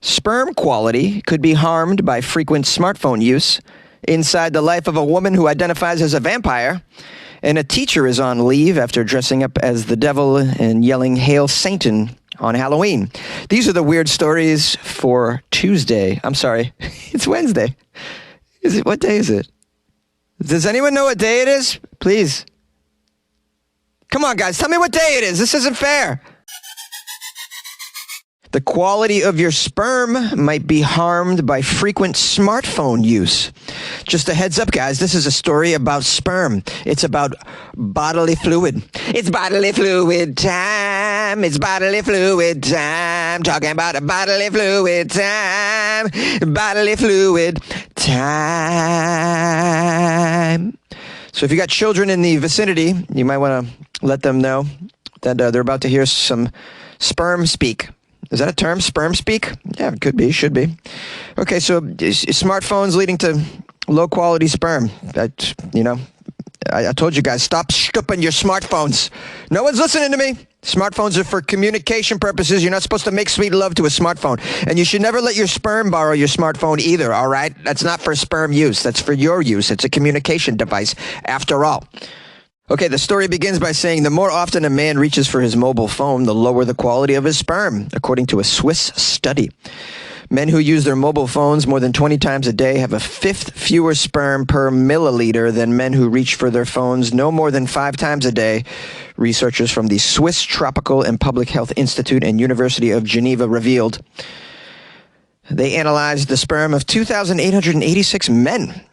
Sperm quality could be harmed by frequent smartphone use. Inside the life of a woman who identifies as a vampire. And a teacher is on leave after dressing up as the devil and yelling "Hail Satan" on Halloween. These are the weird stories for Tuesday. I'm sorry, it's Wednesday. What day is it? Does anyone know what day it is? Please. Come on, guys, tell me what day it is. This isn't fair. The quality of your sperm might be harmed by frequent smartphone use. Just a heads up, guys, this is a story about sperm. It's about bodily fluid. It's bodily fluid time. It's bodily fluid time. Talking about a bodily fluid time. Bodily fluid time. So if you got children in the vicinity, you might want to let them know that they're about to hear some sperm speak. Is that a term, sperm speak? Yeah, it could be, should be. Okay, so smartphones leading to low-quality sperm. I told you guys, stop stooping your smartphones. No one's listening to me. Smartphones are for communication purposes. You're not supposed to make sweet love to a smartphone. And you should never let your sperm borrow your smartphone either, all right? That's not for sperm use. That's for your use. It's a communication device, after all. Okay, the story begins by saying the more often a man reaches for his mobile phone, the lower the quality of his sperm, according to a Swiss study. Men who use their mobile phones more than 20 times a day have a fifth fewer sperm per milliliter than men who reach for their phones no more than 5 times a day. Researchers from the Swiss Tropical and Public Health Institute and University of Geneva revealed. They analyzed the sperm of 2,886 men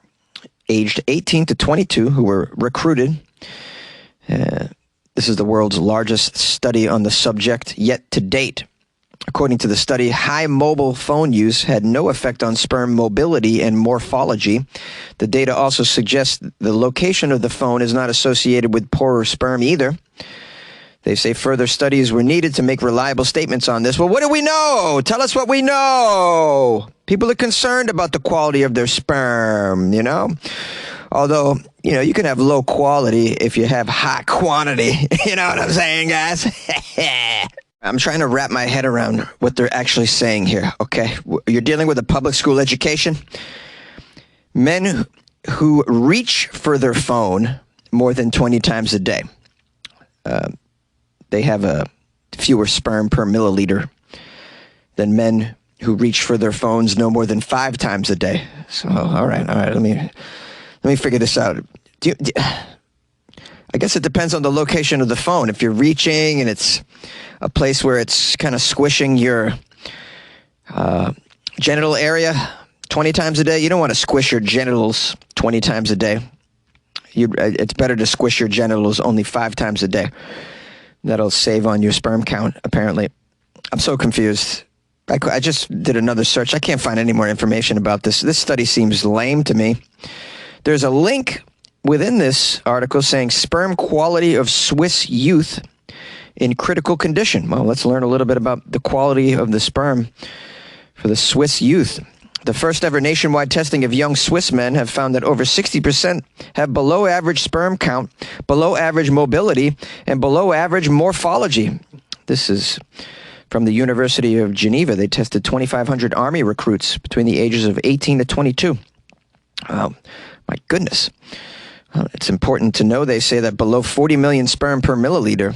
aged 18 to 22 who were recruited. This is the world's largest study on the subject yet to date. According to the study, high mobile phone use had no effect on sperm mobility and morphology. The data also suggests the location of the phone is not associated with poorer sperm either. They say further studies were needed to make reliable statements on this. Well, what do we know? Tell us what we know. People are concerned about the quality of their sperm, you know? Although, you can have low quality if you have high quantity. You know what I'm saying, guys? I'm trying to wrap my head around what they're actually saying here, okay? You're dealing with a public school education. Men who reach for their phone more than 20 times a day, they have a fewer sperm per milliliter than men who reach for their phones no more than 5 times a day. So, all right, let me figure this out. I guess it depends on the location of the phone. If you're reaching and it's a place where it's kind of squishing your genital area 20 times a day, you don't want to squish your genitals 20 times a day. It's better to squish your genitals only 5 times a day. That'll save on your sperm count, apparently. I'm so confused. I just did another search. I can't find any more information about this. This study seems lame to me. There's a link within this article saying sperm quality of Swiss youth in critical condition. Well, let's learn a little bit about the quality of the sperm for the Swiss youth. The first ever nationwide testing of young Swiss men have found that over 60% have below average sperm count, below average mobility, and below average morphology. This is from the University of Geneva. They tested 2,500 Army recruits between the ages of 18 to 22. Wow. My goodness. It's important to know, they say, that below 40 million sperm per milliliter,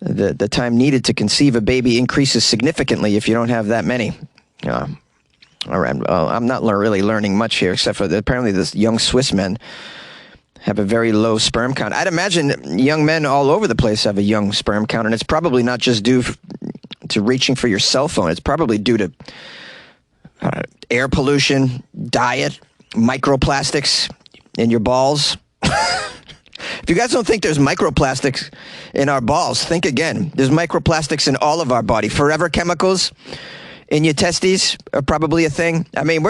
the time needed to conceive a baby increases significantly if you don't have that many. All right. Well, I'm not really learning much here, except for that apparently this young Swiss men have a very low sperm count. I'd imagine young men all over the place have a young sperm count, and it's probably not just due to reaching for your cell phone. It's probably due to air pollution, diet, microplastics in your balls. If you guys don't think there's microplastics in our balls, think again. There's microplastics in all of our body. Forever chemicals in your testes are probably a thing. I mean,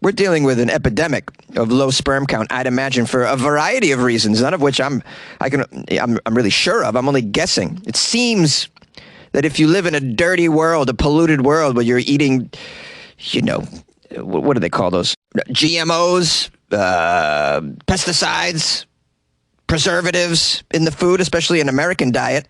we're dealing with an epidemic of low sperm count, I'd imagine, for a variety of reasons, none of which I'm really sure of. I'm only guessing. It seems that if you live in a dirty world, a polluted world where you're eating, what do they call those? GMOs, pesticides, preservatives in the food, especially in American diet.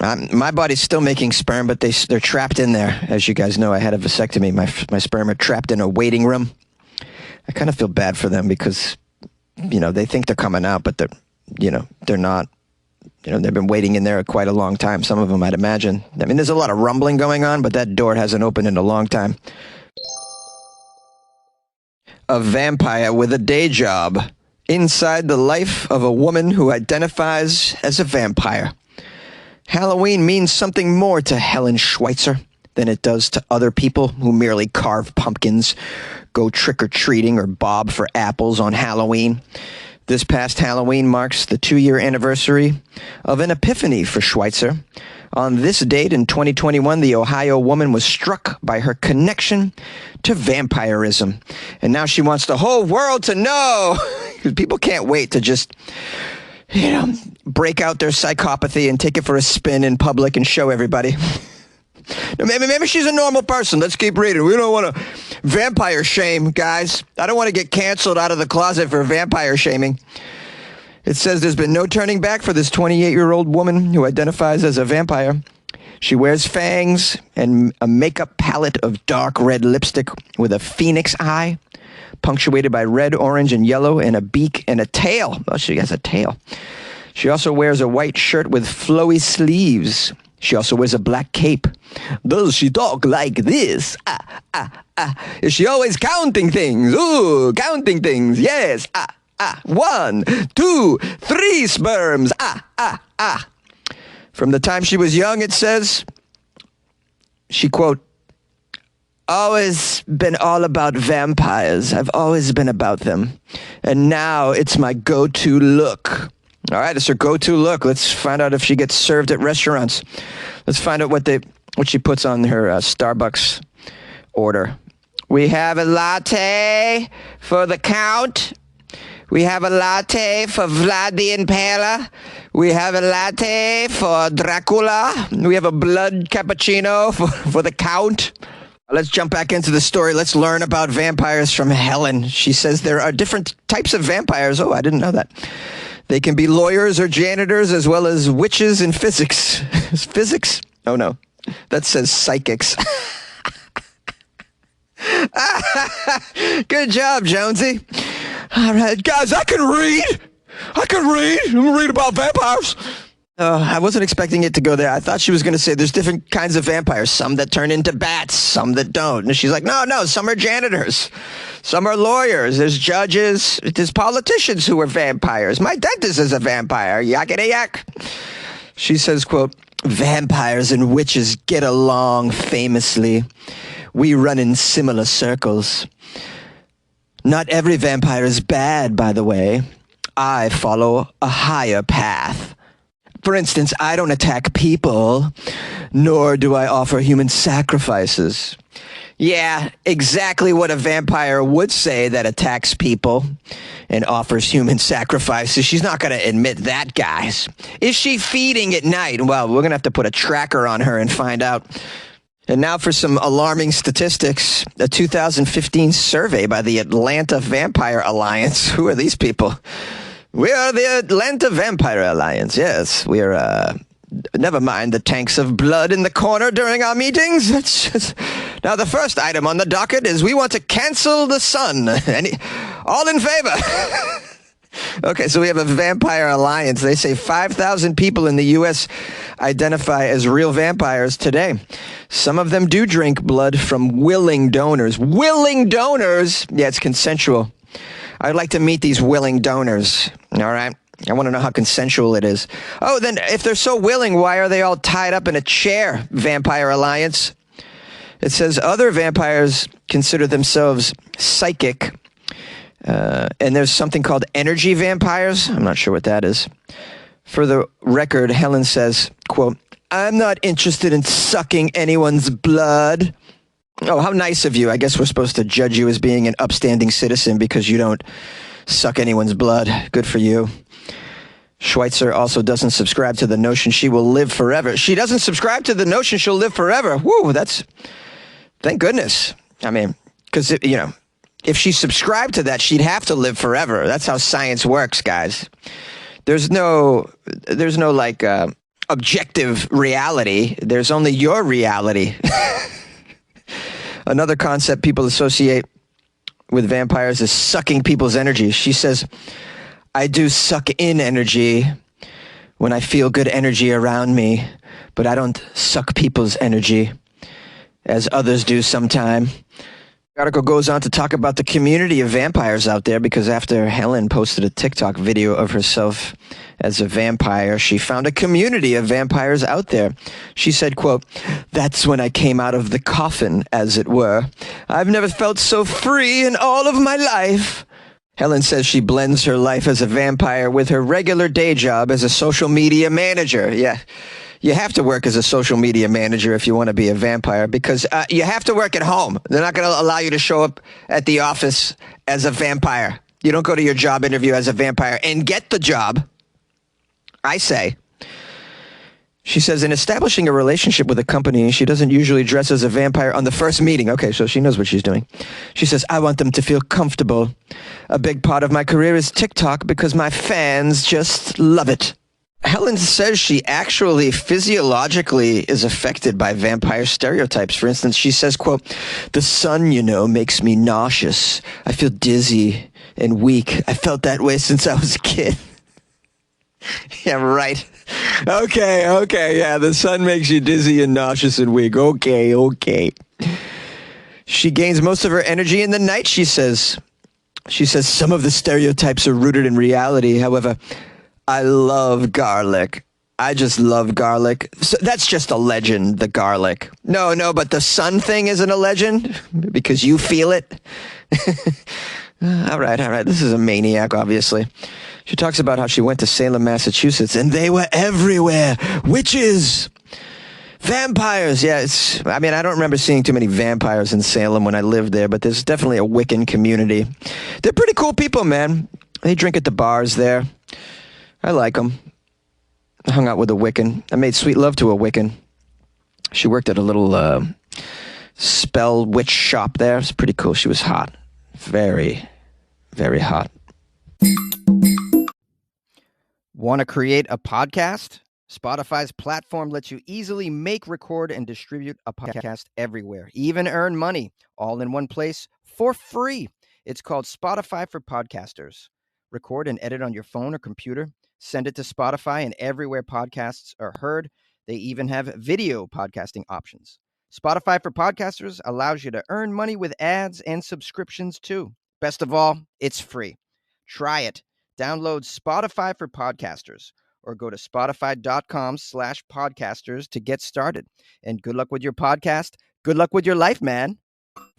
My body's still making sperm, but they're trapped in there. As you guys know, I had a vasectomy. My sperm are trapped in a waiting room. I kind of feel bad for them because, they think they're coming out, but they're not. They've been waiting in there quite a long time. Some of them, I'd imagine. I mean, there's a lot of rumbling going on, but that door hasn't opened in a long time. A vampire with a day job. Inside the life of a woman who identifies as a vampire. Halloween means something more to Helen Schweitzer than it does to other people who merely carve pumpkins, go trick-or-treating, or bob for apples on Halloween. This past Halloween marks the 2-year anniversary of an epiphany for Schweitzer. On this date in 2021, the Ohio woman was struck by her connection to vampirism. And now she wants the whole world to know. Because people can't wait to just, break out their psychopathy and take it for a spin in public and show everybody. Maybe she's a normal person. Let's keep reading. We don't want to vampire shame, guys. I don't want to get canceled out of the closet for vampire shaming. It says there's been no turning back for this 28-year-old woman who identifies as a vampire. She wears fangs and a makeup palette of dark red lipstick with a phoenix eye, punctuated by red, orange, and yellow, and a beak and a tail. Oh, she has a tail. She also wears a white shirt with flowy sleeves. She also wears a black cape. Does she talk like this? Is she always counting things? Ooh, counting things. Yes. 1, 2, 3 sperms. From the time she was young, it says, she, quote, always been all about vampires. I've always been about them. And now it's my go-to look. All right, it's her go-to look. Let's find out if she gets served at restaurants. Let's find out what she puts on her Starbucks order. We have a latte for the Count. We have a latte for Vlad the Impaler. We have a latte for Dracula. We have a blood cappuccino for the Count. Let's jump back into the story. Let's learn about vampires from Helen. She says there are different types of vampires. Oh, I didn't know that. They can be lawyers or janitors, as well as witches and physics. Physics? Oh, no. That says psychics. Good job, Jonesy. All right, guys, I can read. I'm going to read about vampires. I wasn't expecting it to go there. I thought she was going to say there's different kinds of vampires. Some that turn into bats, some that don't. And she's like, no, some are janitors. Some are lawyers. There's judges. There's politicians who are vampires. My dentist is a vampire. Yakety yak. She says, quote, vampires and witches get along famously. We run in similar circles. Not every vampire is bad, by the way. I follow a higher path. For instance, I don't attack people, nor do I offer human sacrifices. Yeah, exactly what a vampire would say that attacks people and offers human sacrifices. She's not going to admit that, guys. Is she feeding at night? Well, we're going to have to put a tracker on her and find out. And now for some alarming statistics. A 2015 survey by the Atlanta Vampire Alliance. Who are these people? We are the Atlanta Vampire Alliance. Yes, we are, never mind the tanks of blood in the corner during our meetings. Now, the first item on the docket is we want to cancel the sun. All in favor? Okay, so we have a Vampire Alliance. They say 5,000 people in the U.S. identify as real vampires today. Some of them do drink blood from willing donors. Willing donors? Yeah, it's consensual. I'd like to meet these willing donors, all right? I want to know how consensual it is. Oh, then if they're so willing, why are they all tied up in a chair, Vampire Alliance? It says other vampires consider themselves psychic, and there's something called energy vampires. I'm not sure what that is. For the record, Helen says, quote, I'm not interested in sucking anyone's blood. Oh, how nice of you. I guess we're supposed to judge you as being an upstanding citizen because you don't suck anyone's blood. Good for you. Schweitzer also doesn't subscribe to the notion she will live forever. She doesn't subscribe to the notion she'll live forever. Woo, thank goodness. I mean, because, if she subscribed to that, she'd have to live forever. That's how science works, guys. There's no objective reality. There's only your reality. Another concept people associate with vampires is sucking people's energy. She says, I do suck in energy when I feel good energy around me, but I don't suck people's energy as others do sometime. The article goes on to talk about the community of vampires out there, because after Helen posted a TikTok video of herself as a vampire, she found a community of vampires out there. She said, quote, that's when I came out of the coffin, as it were. I've never felt so free in all of my life. Helen says she blends her life as a vampire with her regular day job as a social media manager. Yeah. You have to work as a social media manager if you want to be a vampire, because you have to work at home. They're not going to allow you to show up at the office as a vampire. You don't go to your job interview as a vampire and get the job, I say. She says in establishing a relationship with a company, she doesn't usually dress as a vampire on the first meeting. Okay, so she knows what she's doing. She says, I want them to feel comfortable. A big part of my career is TikTok because my fans just love it. Helen says she actually physiologically is affected by vampire stereotypes. For instance, she says, quote, the sun, makes me nauseous. I feel dizzy and weak. I felt that way since I was a kid. Yeah, right. Okay. Yeah, the sun makes you dizzy and nauseous and weak. Okay. She gains most of her energy in the night, she says. She says some of the stereotypes are rooted in reality. However, I love garlic. I just love garlic. So that's just a legend, the garlic. No, but the sun thing isn't a legend because you feel it. All right. This is a maniac, obviously. She talks about how she went to Salem, Massachusetts, and they were everywhere. Witches, vampires. Yeah, I don't remember seeing too many vampires in Salem when I lived there, but there's definitely a Wiccan community. They're pretty cool people, man. They drink at the bars there. I like them. I hung out with a Wiccan. I made sweet love to a Wiccan. She worked at a little spell witch shop there. It was pretty cool. She was hot. Very, very hot. Want to create a podcast? Spotify's platform lets you easily make, record, and distribute a podcast everywhere. Even earn money all in one place for free. It's called Spotify for Podcasters. Record and edit on your phone or computer. Send it to Spotify, and everywhere podcasts are heard. They even have video podcasting options. Spotify for Podcasters allows you to earn money with ads and subscriptions too. Best of all, it's free. Try it. Download Spotify for Podcasters or go to spotify.com/podcasters to get started. And good luck with your podcast. Good luck with your life, man.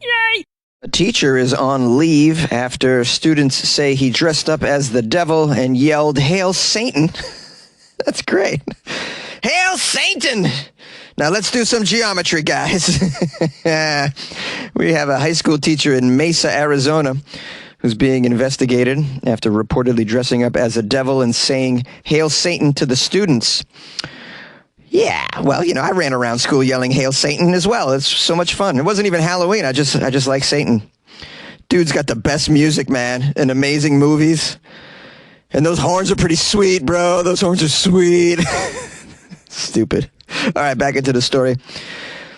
Yay! A teacher is on leave after students say he dressed up as the devil and yelled, "Hail Satan." That's great. Hail Satan! Now let's do some geometry, guys. We have a high school teacher in Mesa, Arizona, who's being investigated after reportedly dressing up as a devil and saying, "Hail Satan" to the students. Yeah, well, I ran around school yelling "Hail Satan" as well. It's so much fun. It wasn't even Halloween. I just like Satan. Dude's got the best music, man, and amazing movies. And those horns are pretty sweet, bro. Those horns are sweet. Stupid. All right, back into the story.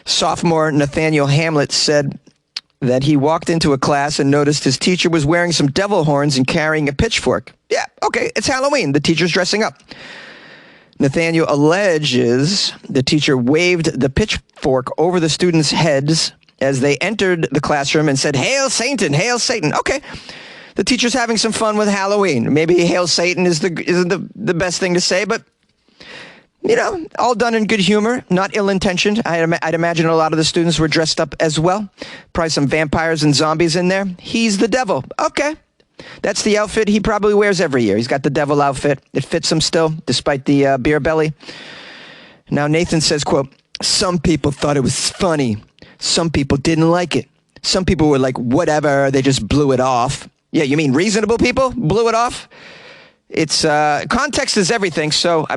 Sophomore Nathaniel Hamlet said that he walked into a class and noticed his teacher was wearing some devil horns and carrying a pitchfork. Yeah, okay, it's Halloween. The teacher's dressing up. Nathaniel alleges the teacher waved the pitchfork over the students' heads as they entered the classroom and said, "Hail Satan, hail Satan." Okay, the teacher's having some fun with Halloween. Maybe "Hail Satan" isn't the best thing to say, but, all done in good humor, not ill-intentioned. I'd imagine a lot of the students were dressed up as well. Probably some vampires and zombies in there. He's the devil. Okay. That's the outfit he probably wears every year. He's got the devil outfit. It fits him still, despite the beer belly. Now, Nathan says, quote, "Some people thought it was funny. Some people didn't like it. Some people were like, whatever, they just blew it off." Yeah, you mean reasonable people blew it off? It's, context is everything. So,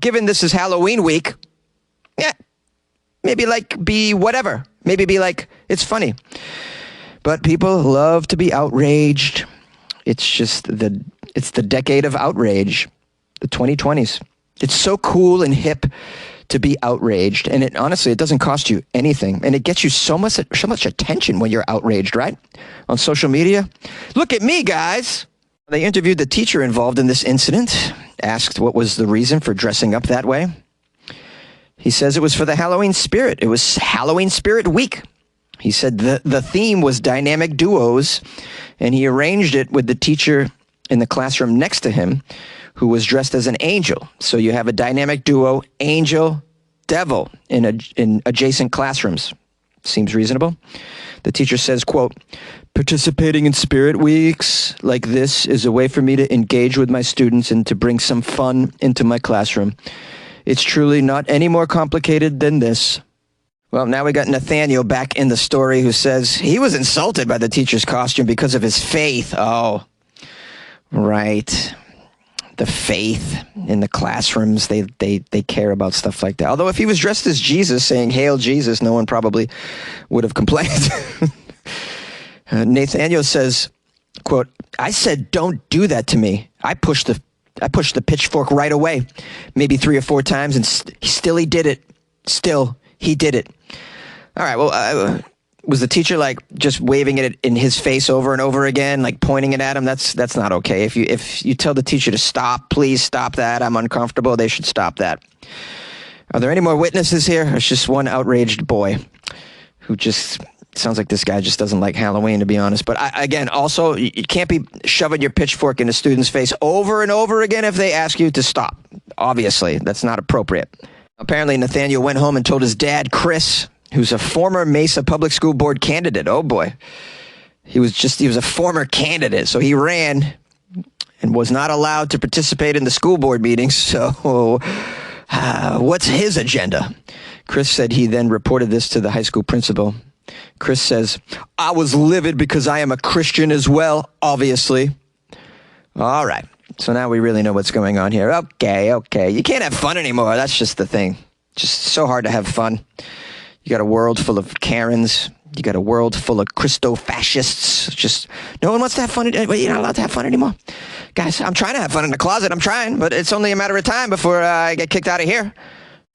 given this is Halloween week, yeah, maybe be whatever. Maybe be like, it's funny. But people love to be outraged. It's just it's the decade of outrage, the 2020s. It's so cool and hip to be outraged. And honestly, it doesn't cost you anything. And it gets you so much attention when you're outraged, right? On social media. Look at me, guys. They interviewed the teacher involved in this incident, asked what was the reason for dressing up that way. He says it was for the Halloween spirit. It was Halloween Spirit Week. He said the theme was dynamic duos, and he arranged it with the teacher in the classroom next to him, who was dressed as an angel. So you have a dynamic duo, angel, devil, in adjacent classrooms. Seems reasonable. The teacher says, quote, "Participating in spirit weeks like this is a way for me to engage with my students and to bring some fun into my classroom. It's truly not any more complicated than this." Well, now we got Nathaniel back in the story, who says he was insulted by the teacher's costume because of his faith. Oh, right. The faith in the classrooms, they care about stuff like that. Although if he was dressed as Jesus saying, "Hail Jesus," no one probably would have complained. Nathaniel says, quote, "I said, don't do that to me. I pushed the pitchfork right away, maybe 3 or 4 times, and he did it. Still, he did it." All right, well, was the teacher like just waving it in his face over and over again, like pointing it at him? That's not okay. If you tell the teacher to stop, please stop that, I'm uncomfortable, they should stop that. Are there any more witnesses here? Or it's just one outraged boy who just sounds like this guy just doesn't like Halloween, to be honest. But again, also, you can't be shoving your pitchfork in a student's face over and over again if they ask you to stop. Obviously, that's not appropriate. Apparently, Nathaniel went home and told his dad, Chris, who's a former Mesa Public School Board candidate. Oh boy. He was a former candidate. So he ran and was not allowed to participate in the school board meetings. So what's his agenda? Chris said he then reported this to the high school principal. Chris says, "I was livid because I am a Christian as well, obviously." All right. So now we really know what's going on here. Okay. You can't have fun anymore. That's just the thing. Just so hard to have fun. You got a world full of Karens. You got a world full of Christo-fascists. Just no one wants to have fun. You're not allowed to have fun anymore. Guys, I'm trying to have fun in the closet. I'm trying, but it's only a matter of time before I get kicked out of here.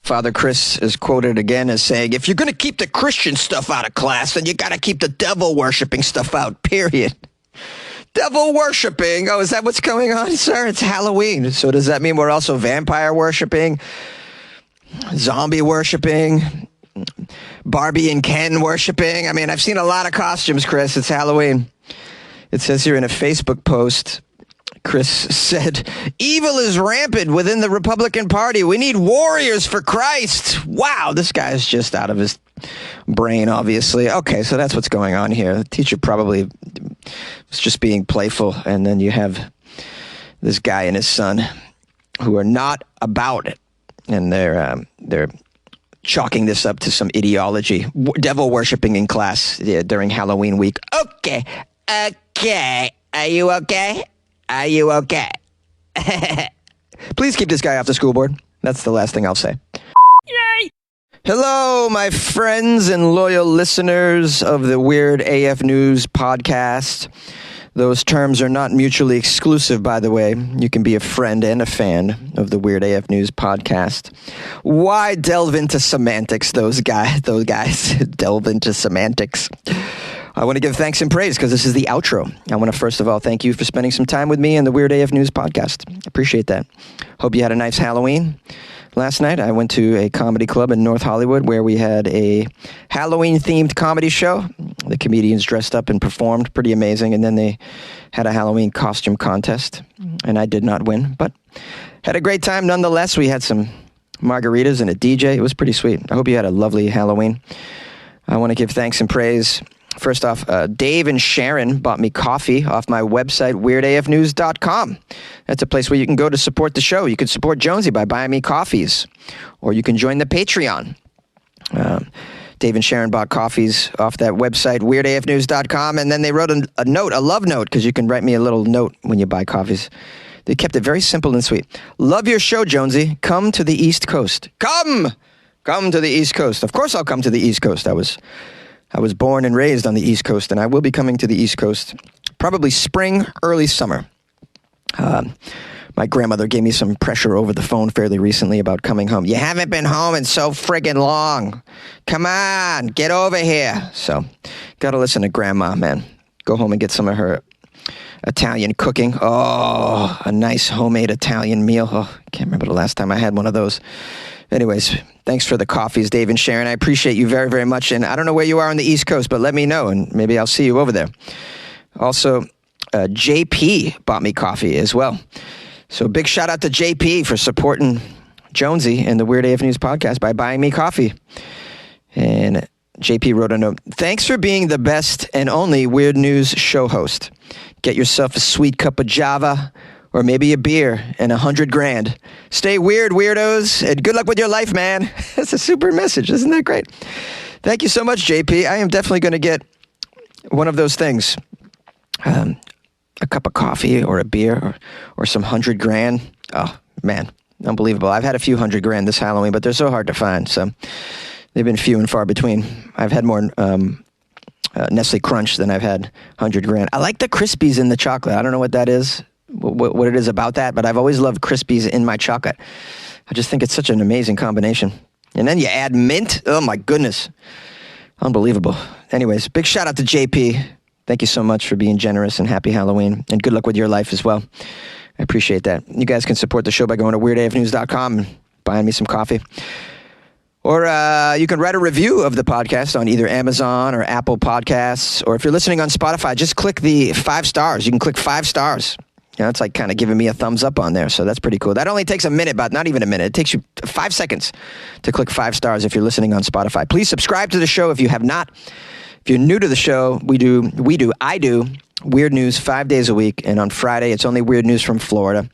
Father Chris is quoted again as saying, "If you're going to keep the Christian stuff out of class, then you got to keep the devil-worshipping stuff out, period." Devil worshipping. Oh, is that what's going on, sir? It's Halloween. So does that mean we're also vampire worshipping, zombie worshipping, Barbie and Ken worshipping? I mean, I've seen a lot of costumes, Chris. It's Halloween. It says here in a Facebook post, Chris said, "Evil is rampant within the Republican Party. We need warriors for Christ." Wow, this guy's just out of his brain, obviously. Okay, so that's what's going on here. The teacher probably was just being playful, and then you have this guy and his son who are not about it, and they're chalking this up to some ideology, devil worshipping in class during Halloween week. Okay, are you okay? Are you okay? Please keep this guy off the school board. That's the last thing I'll say. Yay! Hello, my friends and loyal listeners of the Weird AF News podcast. Those terms are not mutually exclusive, by the way. You can be a friend and a fan of the Weird AF News podcast. Why delve into semantics, those guys delve into semantics. I want to give thanks and praise because this is the outro. I want to first of all thank you for spending some time with me in the Weird AF News podcast. Appreciate that. Hope you had a nice Halloween. Last night, I went to a comedy club in North Hollywood where we had a Halloween-themed comedy show. The comedians dressed up and performed. Pretty amazing. And then they had a Halloween costume contest. And I did not win, but had a great time nonetheless. We had some margaritas and a DJ. It was pretty sweet. I hope you had a lovely Halloween. I want to give thanks and praise. First off, Dave and Sharon bought me coffee off my website, weirdafnews.com. That's a place where you can go to support the show. You can support Jonesy by buying me coffees, or you can join the Patreon. Dave and Sharon bought coffees off that website, weirdafnews.com, and then they wrote a note, a love note, because you can write me a little note when you buy coffees. They kept it very simple and sweet. Love your show, Jonesy. Come to the East Coast. Come to the East Coast. Of course I'll come to the East Coast. I was born and raised on the East Coast, and I will be coming to the East Coast probably spring, early summer. My grandmother gave me some pressure over the phone fairly recently about coming home. You haven't been home in so friggin' long. Come on, get over here. So, gotta listen to Grandma, man. Go home and get some of her Italian cooking. Oh, a nice homemade Italian meal. Oh, I can't remember the last time I had one of those. Anyways, thanks for the coffees, Dave and Sharon. I appreciate you very, very much. And I don't know where you are on the East Coast, but let me know, and maybe I'll see you over there. Also, JP bought me coffee as well. So big shout out to JP for supporting Jonesy and the Weird AF News podcast by buying me coffee. And JP wrote a note. Thanks for being the best and only Weird News show host. Get yourself a sweet cup of Java or maybe a beer and $100,000. Stay weird, weirdos, and good luck with your life, man. That's a super message. Isn't that great? Thank you so much, JP. I am definitely going to get one of those things. A cup of coffee or a beer or some $100,000. Oh, man, unbelievable. I've had a few $100,000 this Halloween, but they're so hard to find. So they've been few and far between. I've had more Nestle Crunch than I've had $100,000. I like the Crispies in the chocolate. I don't know what that is, what it is about that, but I've always loved Crispies in my chocolate. I just think it's such an amazing combination. And then you add mint. Oh, my goodness. Unbelievable. Anyways, big shout out to JP. Thank you so much for being generous, and happy Halloween, and good luck with your life as well. I appreciate that. You guys can support the show by going to weirdafnews.com and buying me some coffee. Or you can write a review of the podcast on either Amazon or Apple Podcasts. Or if you're listening on Spotify, just click the 5 stars. You can click 5 stars. You know, it's like kind of giving me a thumbs up on there. So that's pretty cool. That only takes a minute, but not even a minute. It takes you 5 seconds to click 5 stars if you're listening on Spotify. Please subscribe to the show if you have not. If you're new to the show, I do Weird News 5 days a week. And on Friday, it's only Weird News from Florida.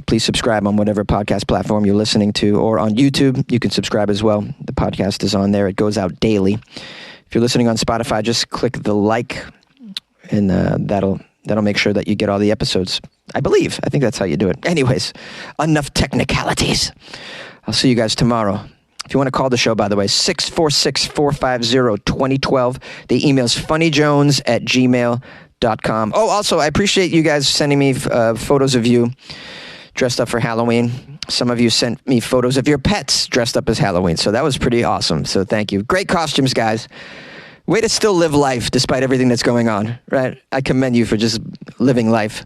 Please subscribe on whatever podcast platform you're listening to, or on YouTube. You can subscribe as well. The podcast is on there. It goes out daily. If you're listening on Spotify, just click the like, and that'll make sure that you get all the episodes. I think that's how you do it. Anyways, enough technicalities. I'll see you guys tomorrow. If you want to call the show, by the way, 646-450-2012. The email is funnyjones@gmail.com. Oh, also, I appreciate you guys sending me photos of you dressed up for Halloween. Some of you sent me photos of your pets dressed up as Halloween, so that was pretty awesome. So thank you. Great costumes, guys. Way to still live life despite everything that's going on, right? I commend you for just living life.